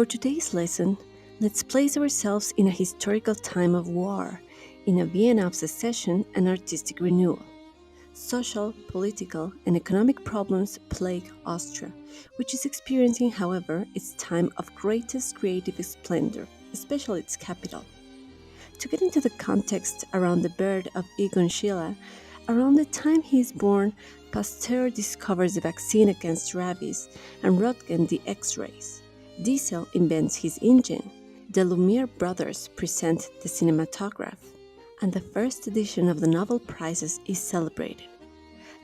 For today's lesson, let's place ourselves in a historical time of war, in a Vienna of secession and artistic renewal. Social, political, and economic problems plague Austria, which is experiencing, however, its time of greatest creative splendor, especially its capital. To get into the context around the birth of Egon Schiele, around the time he is born, Pasteur discovers the vaccine against rabies and Röntgen the X-rays. Diesel invents his engine. The Lumiere brothers present the cinematograph, and the first edition of the Nobel Prizes is celebrated.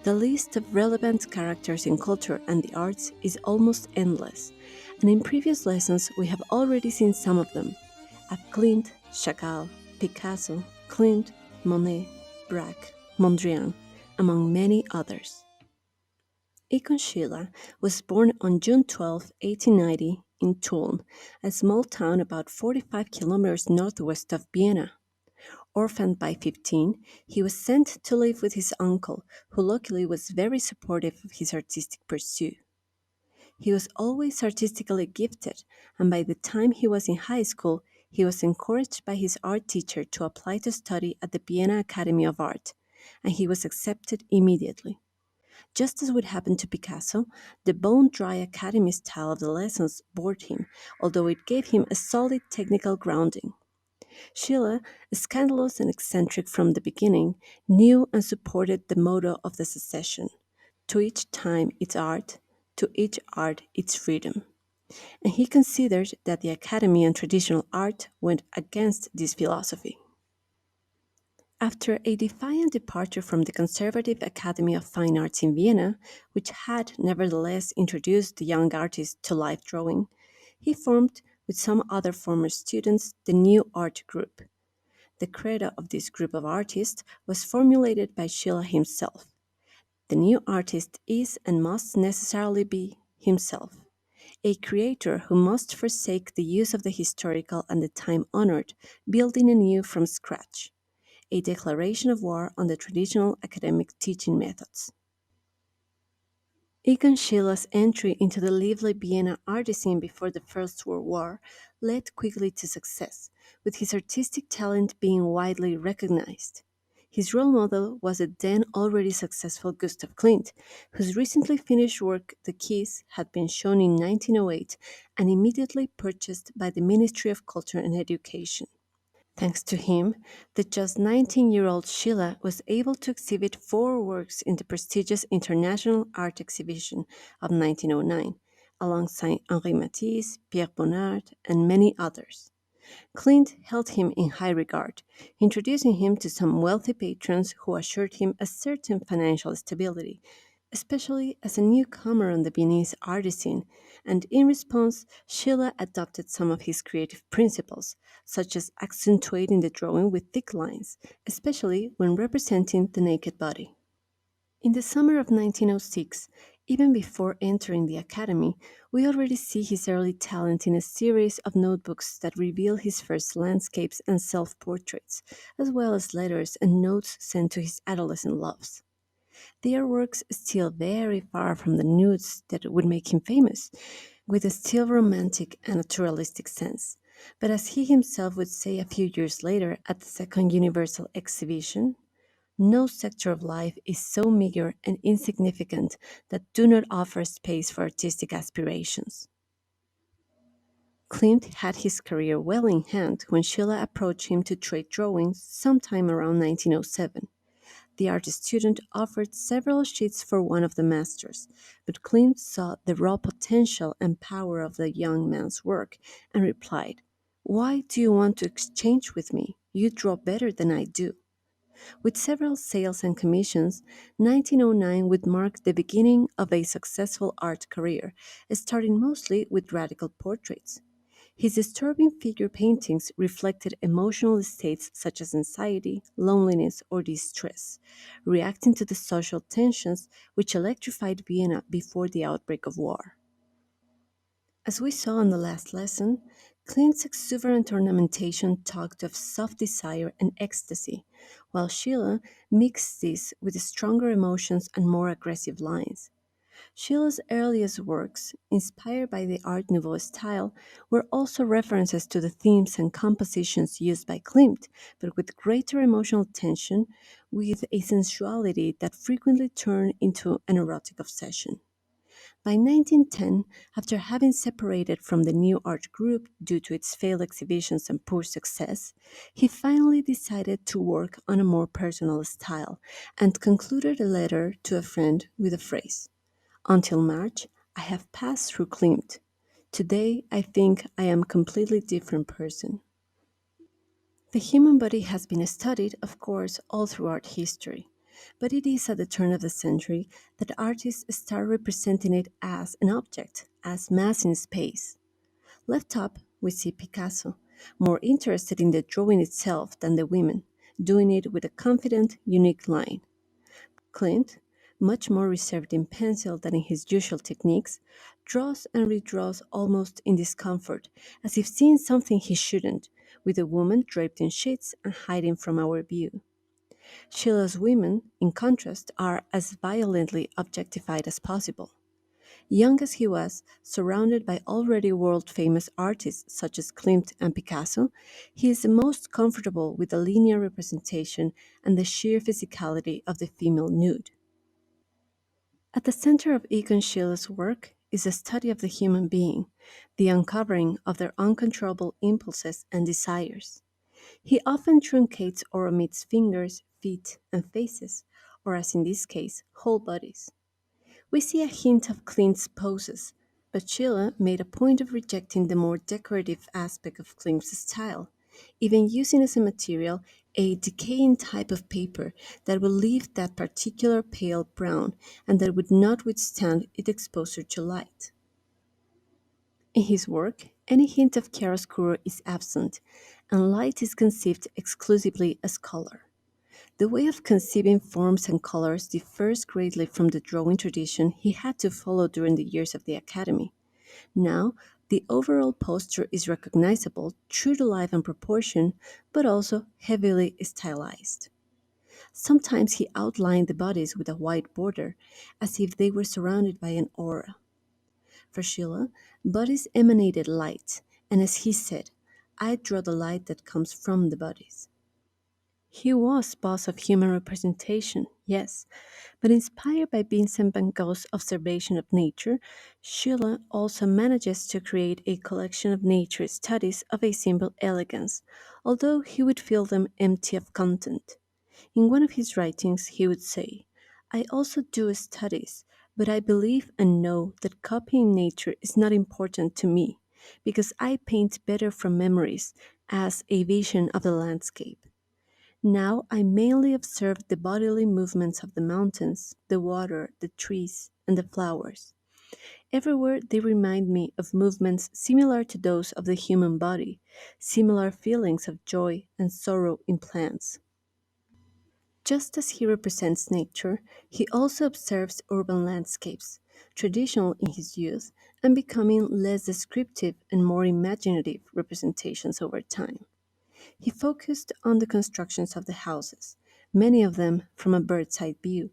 The list of relevant characters in culture and the arts is almost endless, and in previous lessons we have already seen some of them. At Klimt, Chagall, Picasso, Klimt, Monet, Braque, Mondrian, among many others. Egon Schiele was born on June 12, 1890, in Tulln, a small town about 45 kilometers northwest of Vienna. Orphaned by 15, he was sent to live with his uncle, who luckily was very supportive of his artistic pursuit. He was always artistically gifted, and by the time he was in high school, he was encouraged by his art teacher to apply to study at the Vienna Academy of Art, and he was accepted immediately. Just as would happen to Picasso, the bone-dry academy style of the lessons bored him, although it gave him a solid technical grounding. Schiele, scandalous and eccentric from the beginning, knew and supported the motto of the secession: to each time its art, to each art its freedom. And he considered that the academy and traditional art went against this philosophy. After a defiant departure from the conservative Academy of Fine Arts in Vienna, which had nevertheless introduced the young artist to life drawing, he formed, with some other former students, the New Art Group. The credo of this group of artists was formulated by Schiele himself. The new artist is and must necessarily be himself, a creator who must forsake the use of the historical and the time-honored, building anew from scratch, a declaration of war on the traditional academic teaching methods. Egon Schille's entry into the lively Vienna art scene before the First World War led quickly to success, with his artistic talent being widely recognized. His role model was the then already successful Gustav Klimt, whose recently finished work The Keys had been shown in 1908 and immediately purchased by the Ministry of Culture and Education. Thanks to him, the just 19-year-old Schiele was able to exhibit four works in the prestigious International Art Exhibition of 1909, alongside Henri Matisse, Pierre Bonnard, and many others. Klimt held him in high regard, introducing him to some wealthy patrons who assured him a certain financial stability, especially as a newcomer on the Viennese art scene, and in response, Schiele adopted some of his creative principles, such as accentuating the drawing with thick lines, especially when representing the naked body. In the summer of 1906, even before entering the academy, we already see his early talent in a series of notebooks that reveal his first landscapes and self portraits, as well as letters and notes sent to his adolescent loves. They are works still very far from the nudes that would make him famous, with a still romantic and naturalistic sense. But as he himself would say a few years later at the Second Universal Exhibition, no sector of life is so meager and insignificant that do not offer space for artistic aspirations. Klimt had his career well in hand when Schiele approached him to trade drawings sometime around 1907. The art student offered several sheets for one of the masters, but Klimt saw the raw potential and power of the young man's work and replied, "Why do you want to exchange with me? You draw better than I do." With several sales and commissions, 1909 would mark the beginning of a successful art career, starting mostly with radical portraits. His disturbing figure paintings reflected emotional states such as anxiety, loneliness, or distress, reacting to the social tensions which electrified Vienna before the outbreak of war. As we saw in the last lesson, Klimt's exuberant ornamentation talked of soft desire and ecstasy, while Schiele mixed this with stronger emotions and more aggressive lines. Schiele's earliest works, inspired by the Art Nouveau style, were also references to the themes and compositions used by Klimt, but with greater emotional tension, with a sensuality that frequently turned into an erotic obsession. By 1910, after having separated from the new art group due to its failed exhibitions and poor success, he finally decided to work on a more personal style and concluded a letter to a friend with the phrase, "Until March, I have passed through Klimt. Today, I think I am a completely different person." The human body has been studied, of course, all throughout history, but it is at the turn of the century that artists start representing it as an object, as mass in space. Left up, we see Picasso, more interested in the drawing itself than the women, doing it with a confident, unique line. Clint, much more reserved in pencil than in his usual techniques, draws and redraws almost in discomfort, as if seeing something he shouldn't, with a woman draped in sheets and hiding from our view. Sheila's women, in contrast, are as violently objectified as possible. Young as he was, surrounded by already world famous artists such as Klimt and Picasso, he is most comfortable with the linear representation and the sheer physicality of the female nude. At the center of Egon Schiele's work is the study of the human being, the uncovering of their uncontrollable impulses and desires. He often truncates or omits fingers, feet, and faces, or as in this case, whole bodies. We see a hint of Klint's poses, but Schiele made a point of rejecting the more decorative aspect of Klimt's style, even using as a material a decaying type of paper that will leave that particular pale brown and that would not withstand its exposure to light. In his work, any hint of chiaroscuro is absent, and light is conceived exclusively as color. The way of conceiving forms and colors differs greatly from the drawing tradition he had to follow during the years of the academy. Now, the overall posture is recognizable, true to life and proportion, but also heavily stylized. Sometimes he outlined the bodies with a white border, as if they were surrounded by an aura. For Schiele, bodies emanated light, and as he said, "I draw the light that comes from the bodies." He was boss of human representation, yes, but inspired by Vincent van Gogh's observation of nature, Schiele also manages to create a collection of nature studies of a simple elegance, although he would feel them empty of content. In one of his writings, he would say, "I also do studies, but I believe and know that copying nature is not important to me, because I paint better from memories as a vision of the landscape. Now I mainly observe the bodily movements of the mountains, the water, the trees, and the flowers. Everywhere they remind me of movements similar to those of the human body, similar feelings of joy and sorrow in plants." Just as he represents nature, he also observes urban landscapes, traditional in his youth and becoming less descriptive and more imaginative representations over time. He focused on the constructions of the houses, many of them from a bird's eye view,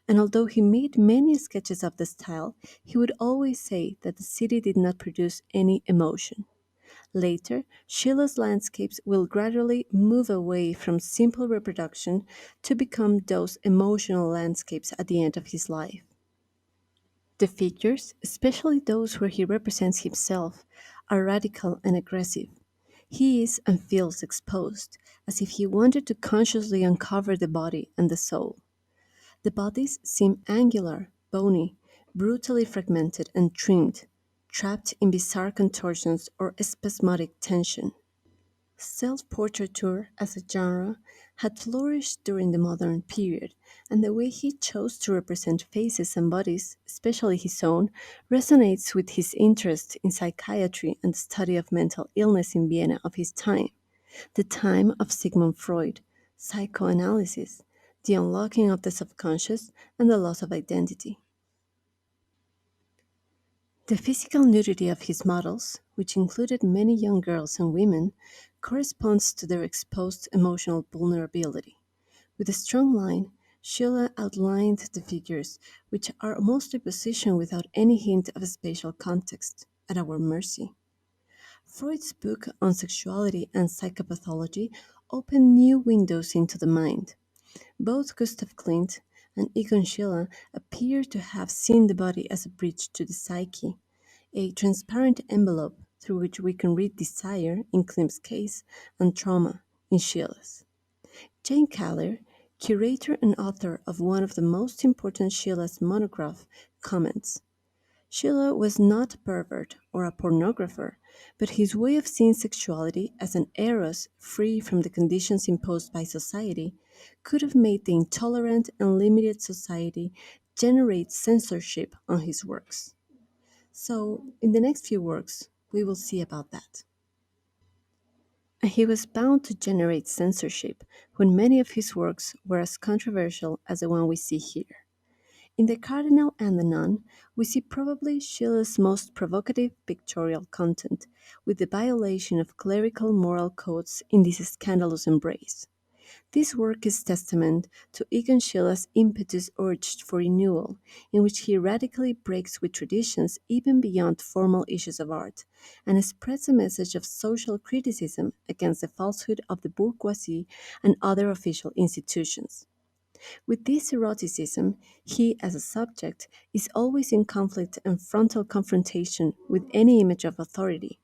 and although he made many sketches of the style, he would always say that the city did not produce any emotion. Later, Schiele's landscapes will gradually move away from simple reproduction to become those emotional landscapes at the end of his life. The figures, especially those where he represents himself, are radical and aggressive. He is and feels exposed, as if he wanted to consciously uncover the body and the soul. The bodies seem angular, bony, brutally fragmented and trimmed, trapped in bizarre contortions or spasmodic tension. Self-portraiture as a genre had flourished during the modern period, and the way he chose to represent faces and bodies, especially his own, resonates with his interest in psychiatry and the study of mental illness in Vienna of his time, the time of Sigmund Freud, psychoanalysis, the unlocking of the subconscious, and the loss of identity. The physical nudity of his models, which included many young girls and women, corresponds to their exposed emotional vulnerability. With a strong line, Schiele outlined the figures, which are mostly positioned without any hint of a spatial context, at our mercy. Freud's book on sexuality and psychopathology opened new windows into the mind. Both Gustav Klimt and Egon Schiele appear to have seen the body as a bridge to the psyche, a transparent envelope through which we can read desire, in Klimt's case, and trauma, in Schiele's. Jane Kaller, curator and author of one of the most important Schiele's monograph, comments Schiele was not a pervert or a pornographer, but his way of seeing sexuality as an eros free from the conditions imposed by society could have made the intolerant and limited society generate censorship on his works. So, in the next few works, we will see about that. And he was bound to generate censorship when many of his works were as controversial as the one we see here. In The Cardinal and the Nun, we see probably Schiller's most provocative pictorial content, with the violation of clerical moral codes in this scandalous embrace. This work is testament to Egon Schille's impetus urged for renewal, in which he radically breaks with traditions even beyond formal issues of art, and spreads a message of social criticism against the falsehood of the bourgeoisie and other official institutions. With this eroticism, he, as a subject, is always in conflict and frontal confrontation with any image of authority,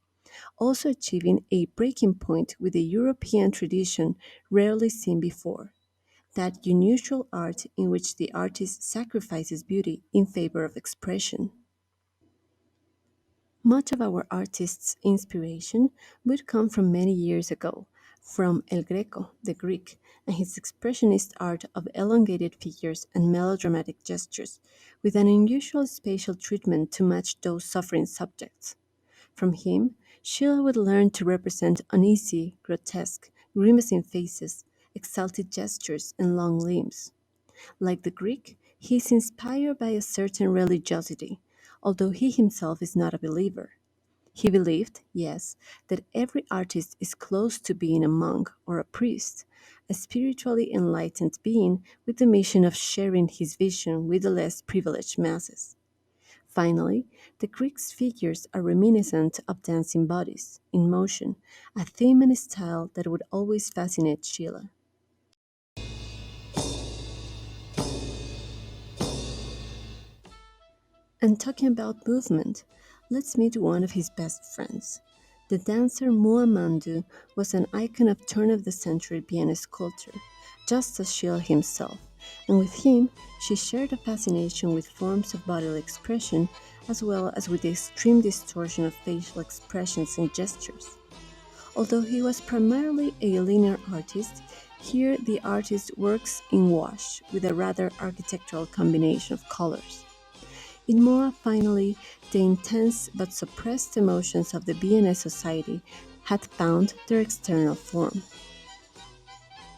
also achieving a breaking point with a European tradition rarely seen before, that unusual art in which the artist sacrifices beauty in favor of expression. Much of our artist's inspiration would come from many years ago, from El Greco, the Greek, and his expressionist art of elongated figures and melodramatic gestures, with an unusual spatial treatment to match those suffering subjects. From him, Schiele would learn to represent uneasy, grotesque, grimacing faces, exalted gestures, and long limbs. Like the Greek, he is inspired by a certain religiosity, although he himself is not a believer. He believed, yes, that every artist is close to being a monk or a priest, a spiritually enlightened being with the mission of sharing his vision with the less privileged masses. Finally, the Greek's figures are reminiscent of dancing bodies, in motion, a theme and style that would always fascinate Sheila. And talking about movement, let's meet one of his best friends. The dancer Muhammadu was an icon of turn of the century Viennese culture, just as Schiele himself, and with him she shared a fascination with forms of bodily expression as well as with the extreme distortion of facial expressions and gestures. Although he was primarily a linear artist, here the artist works in wash with a rather architectural combination of colors. In Moa, finally, the intense but suppressed emotions of the Viennese society had found their external form.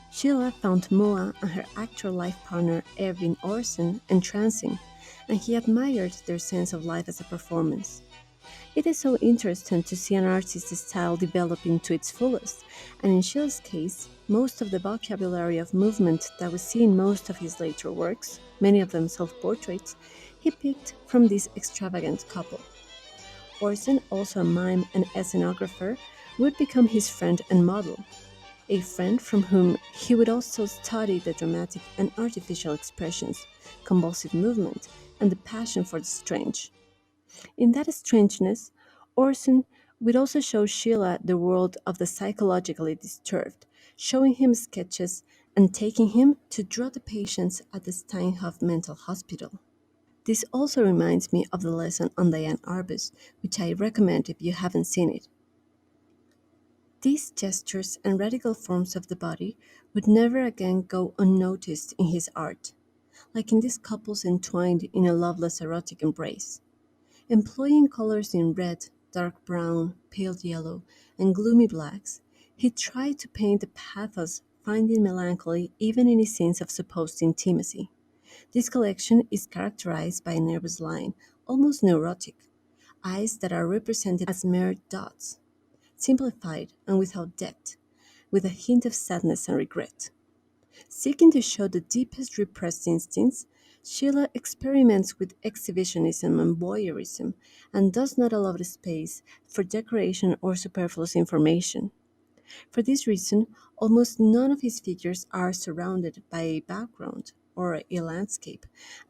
Sheila found Moa and her actual life partner Erwin Orsen entrancing, and he admired their sense of life as a performance. It is so interesting to see an artist's style developing to its fullest, and in Schill's case, most of the vocabulary of movement that we see in most of his later works, many of them self portraits, he picked from this extravagant couple. Orson, also a mime and ethnographer, would become his friend and model, a friend from whom he would also study the dramatic and artificial expressions, convulsive movement, and the passion for the strange. In that strangeness, Orson would also show Sheila the world of the psychologically disturbed, showing him sketches and taking him to draw the patients at the Steinhoff Mental Hospital. This also reminds me of the lesson on Diane Arbus, which I recommend if you haven't seen it. These gestures and radical forms of the body would never again go unnoticed in his art, like in these couples entwined in a loveless erotic embrace. Employing colors in red, dark brown, pale yellow, and gloomy blacks, he tried to paint the pathos finding melancholy even in his scenes of supposed intimacy. This collection is characterized by a nervous line, almost neurotic, eyes that are represented as mere dots, simplified and without depth, with a hint of sadness and regret. Seeking to show the deepest repressed instincts, Sheila experiments with exhibitionism and voyeurism and does not allow the space for decoration or superfluous information. For this reason, almost none of his figures are surrounded by a background or a landscape,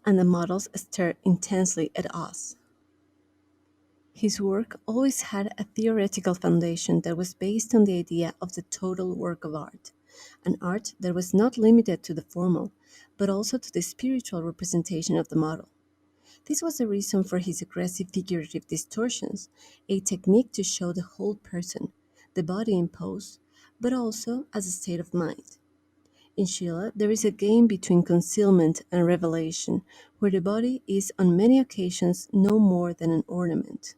and the models stare intensely at us. His work always had a theoretical foundation that was based on the idea of the total work of art, an art that was not limited to the formal, but also to the spiritual representation of the model. This was the reason for his aggressive figurative distortions, a technique to show the whole person, the body in pose, but also as a state of mind. In Sheila, there is a game between concealment and revelation, where the body is on many occasions no more than an ornament.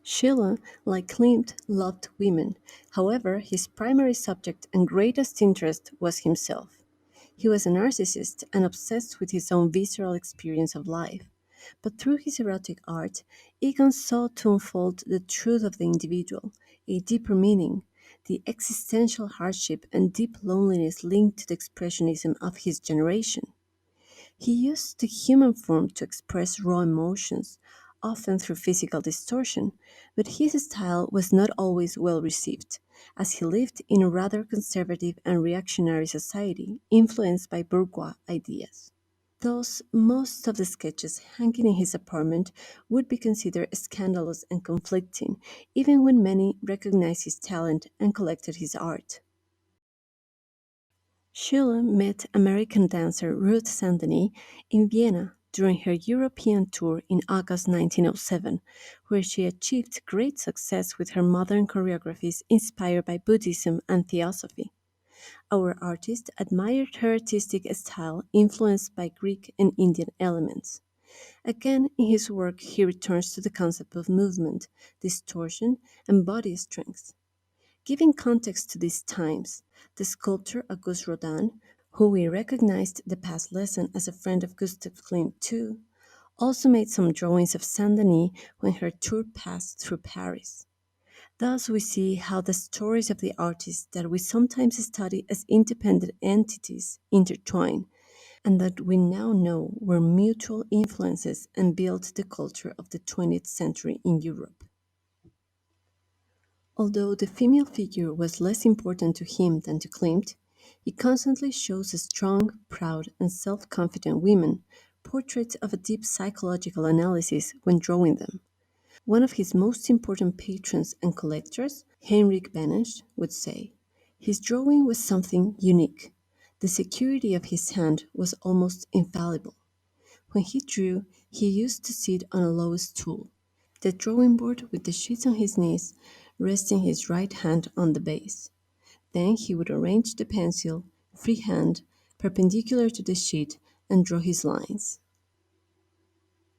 Schiele, like Klimt, loved women. However, his primary subject and greatest interest was himself. He was a narcissist and obsessed with his own visceral experience of life. But through his erotic art, Egon sought to unfold the truth of the individual, a deeper meaning, the existential hardship and deep loneliness linked to the expressionism of his generation. He used the human form to express raw emotions, often through physical distortion, but his style was not always well received, as he lived in a rather conservative and reactionary society influenced by bourgeois ideas. Thus, most of the sketches hanging in his apartment would be considered scandalous and conflicting, even when many recognized his talent and collected his art. Schiele met American dancer Ruth Sandeny in Vienna during her European tour in August 1907, where she achieved great success with her modern choreographies inspired by Buddhism and Theosophy. Our artist admired her artistic style influenced by Greek and Indian elements. Again, in his work, he returns to the concept of movement, distortion, and body strength. Giving context to these times, the sculptor Auguste Rodin, who we recognized the past lesson as a friend of Gustav Klimt too, also made some drawings of Saint Denis when her tour passed through Paris. Thus, we see how the stories of the artists that we sometimes study as independent entities intertwine, and that we now know were mutual influences and built the culture of the 20th century in Europe. Although the female figure was less important to him than to Klimt, he constantly shows a strong, proud, and self confident women, portraits of a deep psychological analysis when drawing them. One of his most important patrons and collectors, Heinrich Benesch, would say, his drawing was something unique. The security of his hand was almost infallible. When he drew, he used to sit on a low stool, the drawing board with the sheets on his knees, resting his right hand on the base. Then he would arrange the pencil, freehand, perpendicular to the sheet, and draw his lines.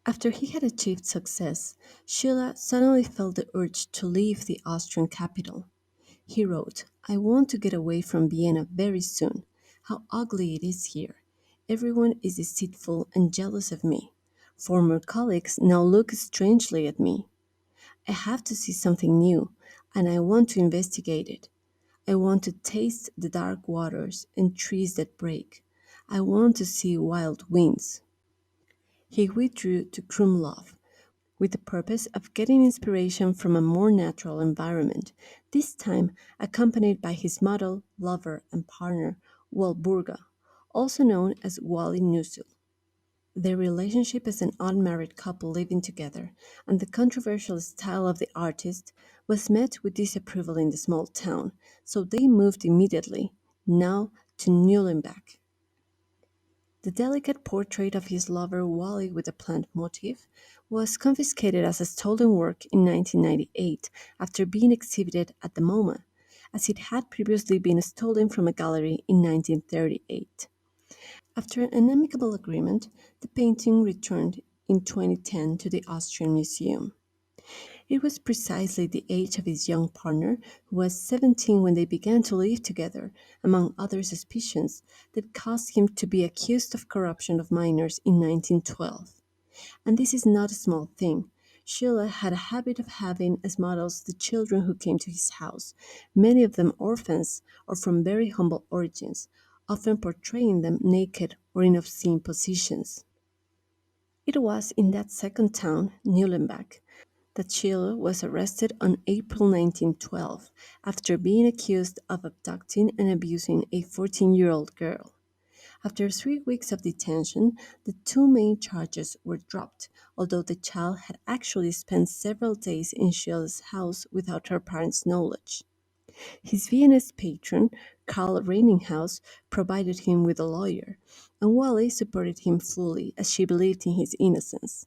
After he had achieved success, Schiller suddenly felt the urge to leave the Austrian capital. He wrote, I want to get away from Vienna very soon. How ugly it is here. Everyone is deceitful and jealous of me. Former colleagues now look strangely at me. I have to see something new, and I want to investigate it. I want to taste the dark waters and trees that break. I want to see wild winds. He withdrew to Krumlov with the purpose of getting inspiration from a more natural environment, this time accompanied by his model, lover, and partner, Walburga, also known as Wally Nussel. Their relationship as an unmarried couple living together and the controversial style of the artist was met with disapproval in the small town, so they moved immediately, now to Nuremberg. The delicate portrait of his lover Wally with a plant motif was confiscated as a stolen work in 1998 after being exhibited at the MoMA, as it had previously been stolen from a gallery in 1938. After an amicable agreement, the painting returned in 2010 to the Austrian Museum. It was precisely the age of his young partner, who was 17 when they began to live together, among other suspicions, that caused him to be accused of corruption of minors in 1912. And this is not a small thing. Schiele had a habit of having as models the children who came to his house, many of them orphans or from very humble origins, often portraying them naked or in obscene positions. It was in that second town, Nuremberg, that Schiele was arrested on April 1912 after being accused of abducting and abusing a 14-year-old girl. After 3 weeks of detention, the two main charges were dropped, although the child had actually spent several days in Schiele's house without her parents' knowledge. His Viennese patron, Karl Reininghaus, provided him with a lawyer, and Wally supported him fully as she believed in his innocence.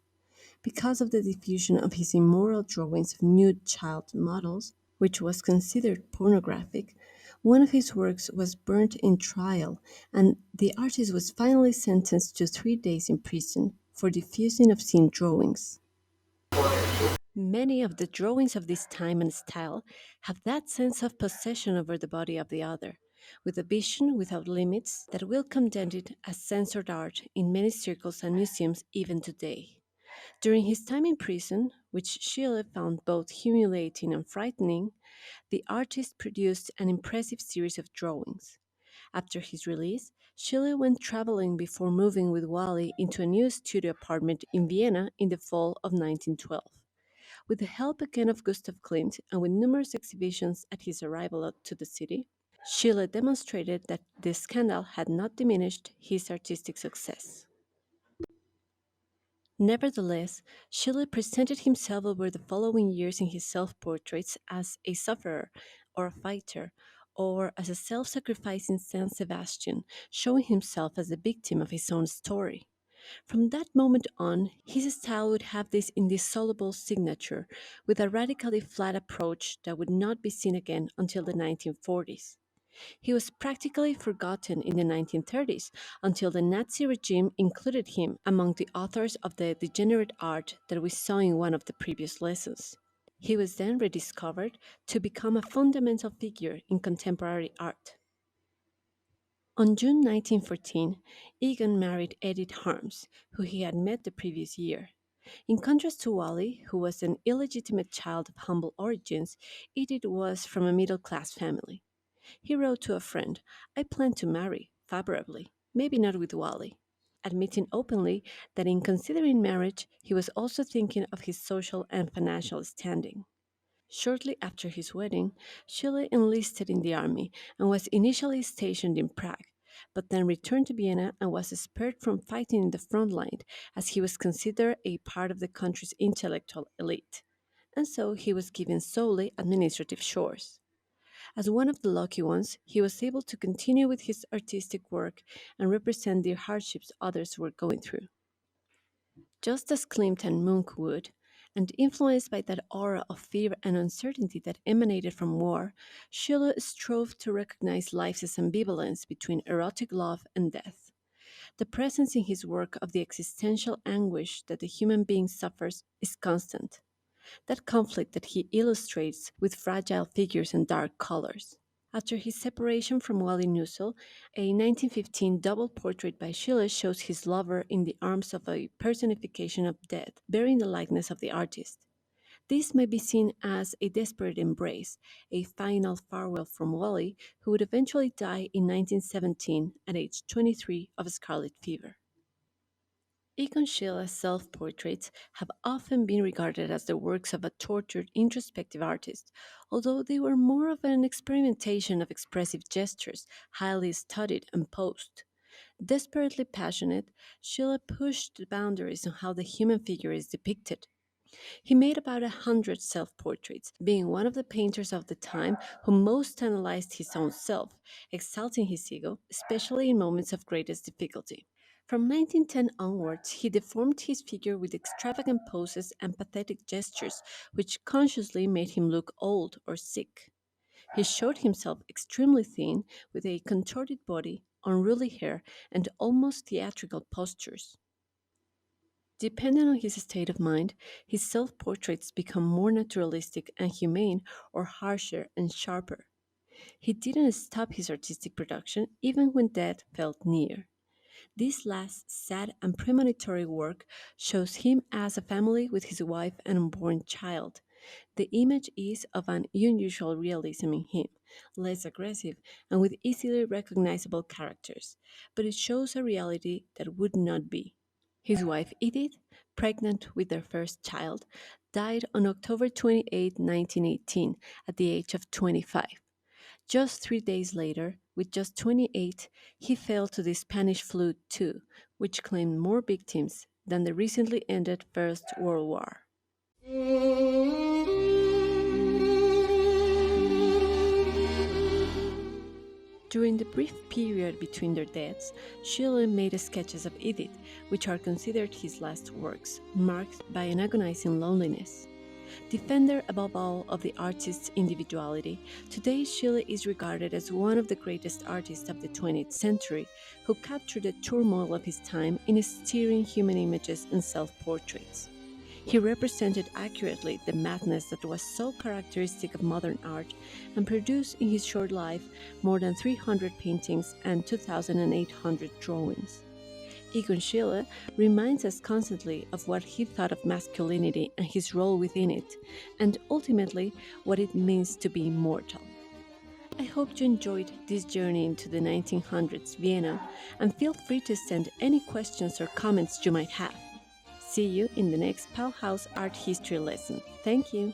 Because of the diffusion of his immoral drawings of nude child models, which was considered pornographic, one of his works was burnt in trial, and the artist was finally sentenced to 3 days in prison for diffusing obscene drawings. Many of the drawings of this time and style have that sense of possession over the body of the other, with a vision without limits that will condemn it as censored art in many circles and museums even today. During his time in prison, which Schiele found both humiliating and frightening, the artist produced an impressive series of drawings. After his release, Schiele went traveling before moving with Wally into a new studio apartment in Vienna in the fall of 1912. With the help again of Gustav Klimt and with numerous exhibitions at his arrival to the city, Schiele demonstrated that the scandal had not diminished his artistic success. Nevertheless, Schiele presented himself over the following years in his self portraits as a sufferer or a fighter, or as a self sacrificing Saint Sebastian, showing himself as the victim of his own story. From that moment on, his style would have this indissoluble signature, with a radically flat approach that would not be seen again until the 1940s. He was practically forgotten in the 1930s until the Nazi regime included him among the authors of the degenerate art that we saw in one of the previous lessons. He was then rediscovered to become a fundamental figure in contemporary art. On June 1914, Egon married Edith Harms, who he had met the previous year. In contrast to Wally, who was an illegitimate child of humble origins, Edith was from a middle class family. He wrote to a friend, I plan to marry, favorably, maybe not with Wally, admitting openly that in considering marriage, he was also thinking of his social and financial standing. Shortly after his wedding, Schiele enlisted in the army and was initially stationed in Prague, but then returned to Vienna and was spared from fighting in the front line as he was considered a part of the country's intellectual elite. And so he was given solely administrative chores. As one of the lucky ones, he was able to continue with his artistic work and represent the hardships others were going through. Just as Klimt and Munch would, and influenced by that aura of fear and uncertainty that emanated from war, Schiller strove to recognize life's ambivalence between erotic love and death. The presence in his work of the existential anguish that the human being suffers is constant. That conflict that he illustrates with fragile figures and dark colors. After his separation from Wally Nussel, a 1915 double portrait by Schiller shows his lover in the arms of a personification of death, bearing the likeness of the artist. This may be seen as a desperate embrace, a final farewell from Wally, who would eventually die in 1917 at age 23 of scarlet fever. Egon Schille's self-portraits have often been regarded as the works of a tortured, introspective artist, although they were more of an experimentation of expressive gestures, highly studied and posed. Desperately passionate, Schiele pushed the boundaries on how the human figure is depicted. He made about 100 self-portraits, being one of the painters of the time who most analyzed his own self, exalting his ego, especially in moments of greatest difficulty. From 1910 onwards, he deformed his figure with extravagant poses and pathetic gestures, which consciously made him look old or sick. He showed himself extremely thin, with a contorted body, unruly hair, and almost theatrical postures. Depending on his state of mind, his self portraits become more naturalistic and humane or harsher and sharper. He didn't stop his artistic production even when death felt near. This last sad and premonitory work shows him as a family with his wife and unborn child, The image is of an unusual realism in him, less aggressive and with easily recognizable characters, but it shows a reality that would not be. His wife Edith, pregnant with their first child, died on October 28, 1918, at the age of 25. Just 3 days later, with just 28, he fell to the Spanish flu too, which claimed more victims than the recently ended First World War. During the brief period between their deaths, Schiele made sketches of Edith, which are considered his last works, marked by an agonizing loneliness. Defender above all of the artist's individuality, today Schiele is regarded as one of the greatest artists of the 20th century, who captured the turmoil of his time in stirring human images and self-portraits. He represented accurately the madness that was so characteristic of modern art and produced in his short life more than 300 paintings and 2,800 drawings. Egon Schiele reminds us constantly of what he thought of masculinity and his role within it, and ultimately what it means to be immortal. I hope you enjoyed this journey into the 1900s Vienna, and feel free to send any questions or comments you might have. See you in the next Pal House Art History lesson. Thank you.